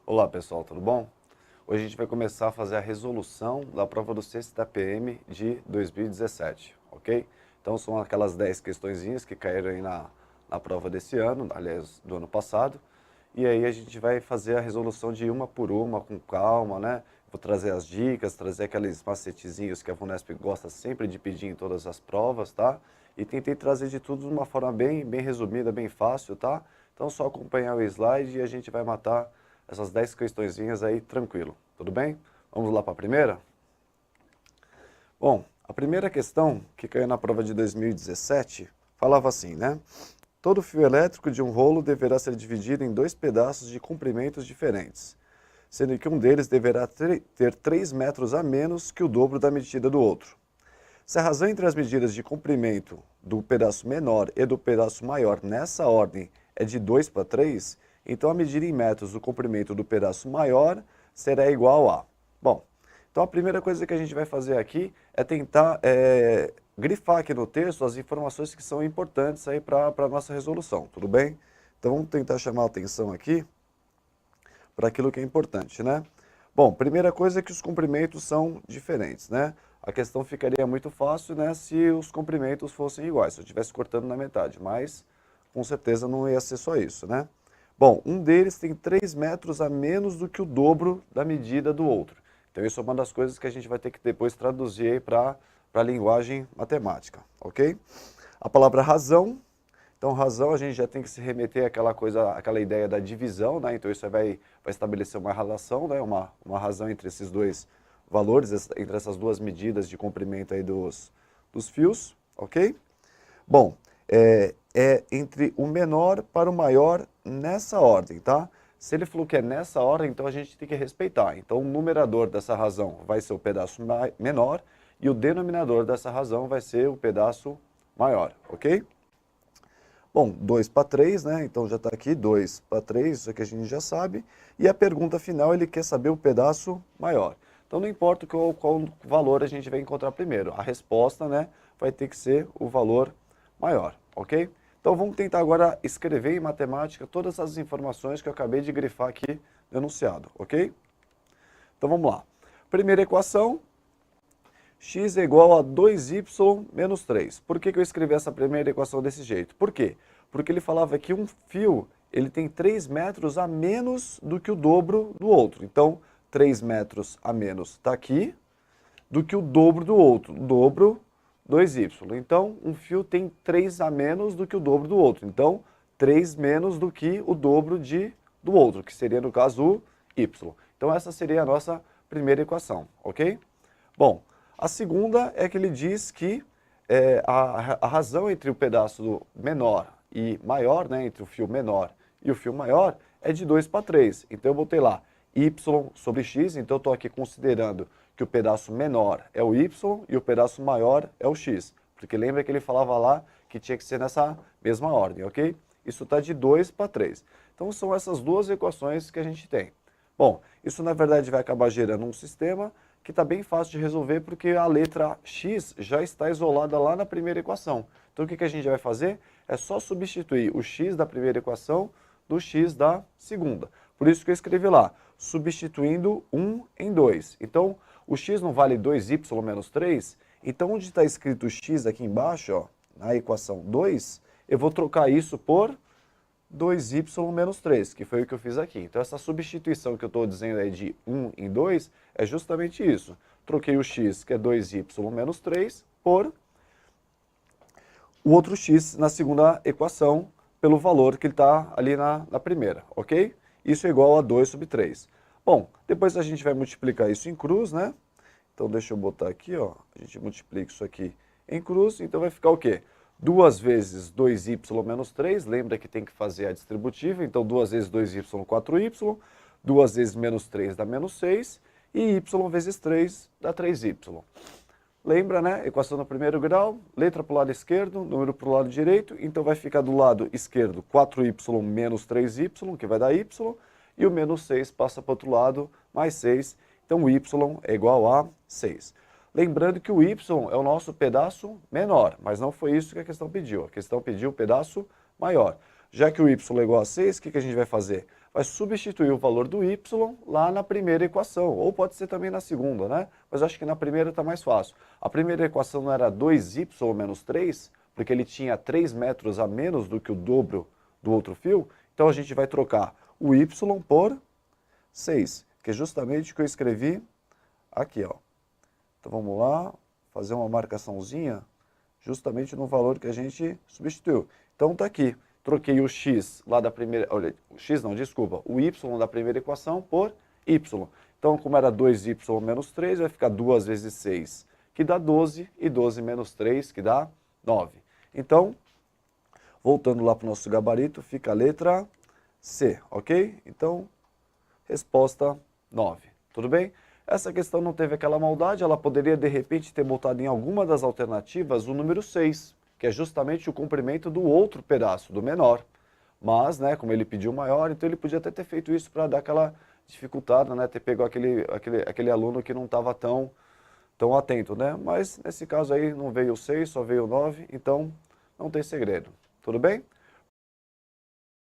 Olá pessoal, tudo bom? Hoje a gente vai começar a fazer a resolução da prova do CENTE-TPM de 2017, ok? Então são aquelas 10 questõezinhas que caíram aí na prova desse ano, aliás, do ano passado. E aí a gente vai fazer a resolução de uma por uma, com calma, né? Vou trazer as dicas, trazer aqueles macetezinhos que a VUNESP gosta sempre de pedir em todas as provas, tá? E tentei trazer de tudo de uma forma bem resumida, bem fácil, tá? Então só acompanhar o slide e a gente vai matar essas 10 questõezinhas aí tranquilo, tudo bem? Vamos lá para a primeira? Bom, a primeira questão que caiu na prova de 2017 falava assim, né? Todo fio elétrico de um rolo deverá ser dividido em dois pedaços de comprimentos diferentes, sendo que um deles deverá ter 3 metros a menos que o dobro da medida do outro. Se a razão entre as medidas de comprimento do pedaço menor e do pedaço maior nessa ordem é de 2 para 3, então a medida em metros do comprimento do pedaço maior será igual a... Bom, então a primeira coisa que a gente vai fazer aqui é tentar grifar aqui no texto as informações que são importantes aí para a nossa resolução, tudo bem? Então vamos tentar chamar a atenção aqui para aquilo que é importante, né? Bom, primeira coisa é que os comprimentos são diferentes, né? A questão ficaria muito fácil, né, se os comprimentos fossem iguais, se eu estivesse cortando na metade, mas com certeza não ia ser só isso, né? Bom, um deles tem 3 metros a menos do que o dobro da medida do outro. Então isso é uma das coisas que a gente vai ter que depois traduzir para a linguagem matemática, ok? A palavra razão, então razão a gente já tem que se remeter àquela coisa, àquela ideia da divisão, né? Então isso vai estabelecer uma relação, né? Uma razão entre esses dois valores, entre essas duas medidas de comprimento aí dos fios, ok? Bom, é entre o menor para o maior nessa ordem, tá? Se ele falou que é nessa ordem, então a gente tem que respeitar. Então o numerador dessa razão vai ser o pedaço menor e o denominador dessa razão vai ser o pedaço maior, ok? Bom, 2 para 3, né? Então já está aqui 2 para 3, isso aqui a gente já sabe. E a pergunta final, ele quer saber o pedaço maior. Então não importa qual valor a gente vai encontrar primeiro. A resposta, né, vai ter que ser o valor maior, ok? Então vamos tentar agora escrever em matemática todas as informações que eu acabei de grifar aqui no enunciado, ok? Então vamos lá. Primeira equação, x é igual a 2y menos 3. Por que eu escrevi essa primeira equação desse jeito? Por quê? Porque ele falava que um fio ele tem 3 metros a menos do que o dobro do outro. Então, 3 metros a menos está aqui, do que o dobro do outro. O dobro, 2y. Então, um fio tem 3 a menos do que o dobro do outro. Então, 3 menos do que o dobro do outro, que seria, no caso, o y. Então, essa seria a nossa primeira equação, ok? Bom, a segunda é que ele diz que a razão entre o pedaço menor e maior, né, entre o fio menor e o fio maior, é de 2 para 3. Então eu botei lá y sobre x, então eu estou aqui considerando que o pedaço menor é o y e o pedaço maior é o x. Porque lembra que ele falava lá que tinha que ser nessa mesma ordem, ok? Isso está de 2 para 3. Então são essas duas equações que a gente tem. Bom, isso na verdade vai acabar gerando um sistema que está bem fácil de resolver porque a letra x já está isolada lá na primeira equação. Então o que a gente vai fazer? É só substituir o x da primeira equação do x da segunda. Por isso que eu escrevi lá, substituindo 1 em 2. Então o x não vale 2y menos 3, então onde está escrito x aqui embaixo, ó, na equação 2, eu vou trocar isso por 2y menos 3, que foi o que eu fiz aqui. Então essa substituição que eu estou dizendo aí de 1 em 2 é justamente isso. Troquei o x, que é 2y menos 3, por o outro x na segunda equação, pelo valor que ele está ali na primeira, ok? Isso é igual a 2 sobre 3. Bom, depois a gente vai multiplicar isso em cruz, né? Então deixa eu botar aqui, ó, a gente multiplica isso aqui em cruz, então vai ficar o quê? 2 vezes 2y menos 3, lembra que tem que fazer a distributiva, então 2 vezes 2y, 4y, 2 vezes menos 3 dá menos 6, e y vezes 3 dá 3y. Lembra, né? Equação no primeiro grau, letra para o lado esquerdo, número para o lado direito, então vai ficar do lado esquerdo 4y menos 3y, que vai dar y, e o menos 6 passa para o outro lado, mais 6, então o y é igual a 6. Lembrando que o y é o nosso pedaço menor, mas não foi isso que a questão pediu. A questão pediu o pedaço maior. Já que o y é igual a 6, o que a gente vai fazer? Vai substituir o valor do y lá na primeira equação, ou pode ser também na segunda, né? Mas eu acho que na primeira está mais fácil. A primeira equação não era 2y menos 3, porque ele tinha 3 metros a menos do que o dobro do outro fio, então a gente vai trocar o y por 6, que é justamente o que eu escrevi aqui, ó. Então vamos lá, fazer uma marcaçãozinha justamente no valor que a gente substituiu. Então tá aqui, troquei o x lá da primeira, olha, o x não, desculpa, o y da primeira equação por y. Então como era 2y menos 3, vai ficar 2 vezes 6, que dá 12, e 12 menos 3, que dá 9. Então, voltando lá para o nosso gabarito, fica a letra C, ok? Então, resposta 9, tudo bem? Essa questão não teve aquela maldade, ela poderia de repente ter botado em alguma das alternativas o número 6, que é justamente o comprimento do outro pedaço, do menor. Mas, né, como ele pediu maior, então ele podia até ter feito isso para dar aquela dificultada, né, ter pego aquele aluno que não estava tão atento, né? Mas nesse caso aí não veio o 6, só veio o 9, então não tem segredo. Tudo bem?